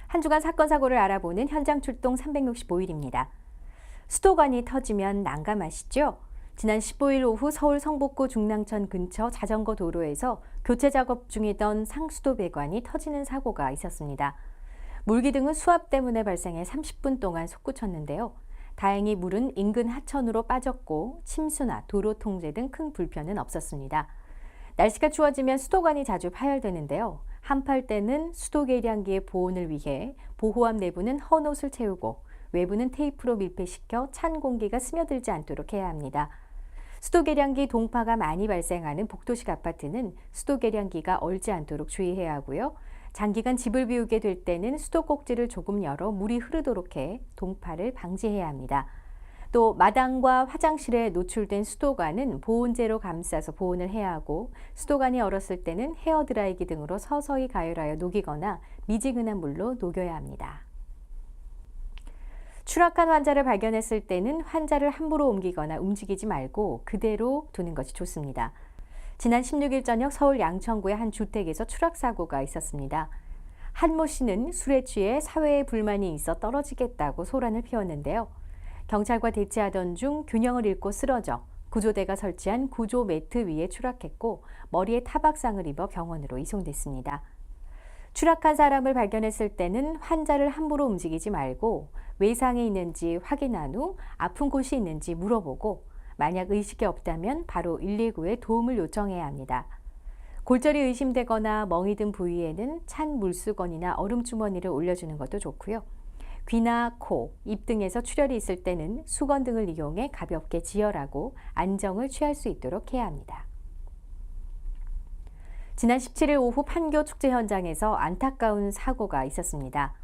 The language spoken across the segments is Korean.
한 주간 사건 사고를 알아보는 현장 출동 365일입니다. 수도관이 터지면 난감하시죠? 지난 15일 오후 서울 성북구 중랑천 근처 자전거 도로에서 교체 작업 중이던 상수도 배관이 터지는 사고가 있었습니다. 물기둥은 수압 때문에 발생해 30분 동안 솟구쳤는데요. 다행히 물은 인근 하천으로 빠졌고 침수나 도로 통제 등 큰 불편은 없었습니다. 날씨가 추워지면 수도관이 자주 파열되는데요. 한팔 때는 수도 계량기의 보온을 위해 보호함 내부는 헌옷을 채우고 외부는 테이프로 밀폐시켜 찬 공기가 스며들지 않도록 해야 합니다. 수도 계량기 동파가 많이 발생하는 복도식 아파트는 수도 계량기가 얼지 않도록 주의해야 하고요. 장기간 집을 비우게 될 때는 수도 꼭지를 조금 열어 물이 흐르도록 해 동파를 방지해야 합니다. 또 마당과 화장실에 노출된 수도관은 보온재로 감싸서 보온을 해야 하고 수도관이 얼었을 때는 헤어드라이기 등으로 서서히 가열하여 녹이거나 미지근한 물로 녹여야 합니다. 추락한 환자를 발견했을 때는 환자를 함부로 옮기거나 움직이지 말고 그대로 두는 것이 좋습니다. 지난 16일 저녁 서울 양천구의 한 주택에서 추락 사고가 있었습니다. 한모 씨는 술에 취해 사회에 불만이 있어 떨어지겠다고 소란을 피웠는데요. 경찰과 대치하던 중 균형을 잃고 쓰러져 구조대가 설치한 구조 매트 위에 추락했고 머리에 타박상을 입어 병원으로 이송됐습니다. 추락한 사람을 발견했을 때는 환자를 함부로 움직이지 말고 외상이 있는지 확인한 후 아픈 곳이 있는지 물어보고 만약 의식이 없다면 바로 119에 도움을 요청해야 합니다. 골절이 의심되거나 멍이 든 부위에는 찬 물수건이나 얼음주머니를 올려주는 것도 좋고요. 귀나 코, 입 등에서 출혈이 있을 때는 수건 등을 이용해 가볍게 지혈하고 안정을 취할 수 있도록 해야 합니다. 지난 17일 오후 판교 축제 현장에서 안타까운 사고가 있었습니다.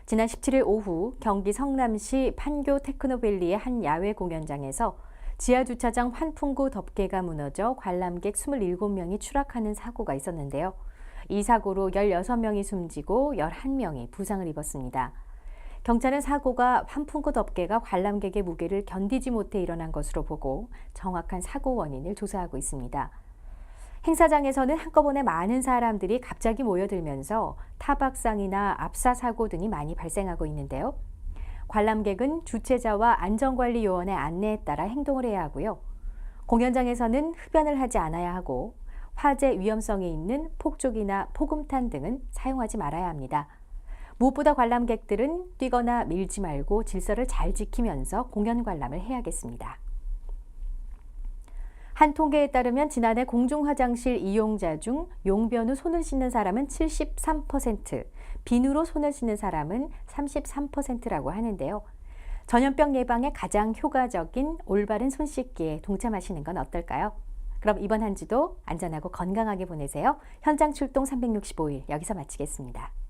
지난 17일 오후 경기 성남시 판교 테크노밸리의 한 야외 공연장에서 지하주차장 환풍구 덮개가 무너져 관람객 27명이 추락하는 사고가 있었는데요. 이 사고로 16명이 숨지고 11명이 부상을 입었습니다. 경찰은 사고가 환풍구 덮개가 관람객의 무게를 견디지 못해 일어난 것으로 보고 정확한 사고 원인을 조사하고 있습니다. 행사장에서는 한꺼번에 많은 사람들이 갑자기 모여들면서 타박상이나 압사 사고 등이 많이 발생하고 있는데요. 관람객은 주최자와 안전관리 요원의 안내에 따라 행동을 해야 하고요. 공연장에서는 흡연을 하지 않아야 하고 화재 위험성이 있는 폭죽이나 포금탄 등은 사용하지 말아야 합니다. 무엇보다 관람객들은 뛰거나 밀지 말고 질서를 잘 지키면서 공연 관람을 해야겠습니다. 한 통계에 따르면 지난해 공중화장실 이용자 중 용변 후 손을 씻는 사람은 73%, 비누로 손을 씻는 사람은 33%라고 하는데요. 전염병 예방에 가장 효과적인 올바른 손 씻기에 동참하시는 건 어떨까요? 그럼 이번 한 주도 안전하고 건강하게 보내세요. 현장 출동 365일 여기서 마치겠습니다.